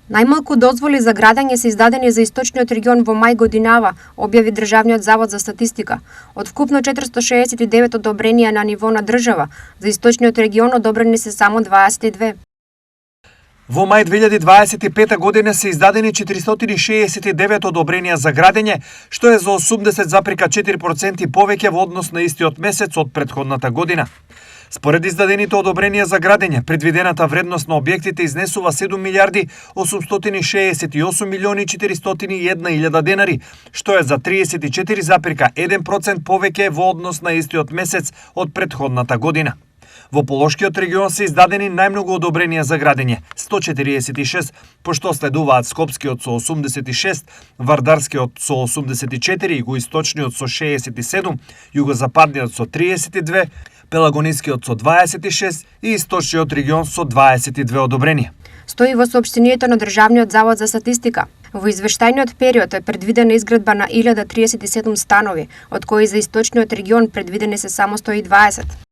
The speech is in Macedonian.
Најмалку дозволи за градење се издадени за источниот регион во мај годинава, објави Државниот завод за статистика. Од вкупно 469 одобренија на ниво на држава, за источниот регион одобрени се само 22. Во мај 2025 година се издадени 469 одобренија за градење, што е за 80,4% повеќе во однос на истиот месец од претходната година. Според издадените одобренија за градење, предвидената вредност на објектите изнесува 7 милиарди 868 милиони 401 илјада денари, што е за 34,1% повеќе во однос на истиот месец од претходната година. Во Полошкиот регион се издадени најмногу одобренија за градење – 146, пошто следуваат Скопскиот со 86, Вардарскиот со 84, Југоисточниот со 67, Југозападниот со 32, Пелагонискиот со 26 и Источниот регион со 22 одобренија. Стои во соопштението на Државниот завод за статистика. Во извештајниот период е предвидена изградба на 1037 станови, од кои за Источниот регион предвидени се само 120.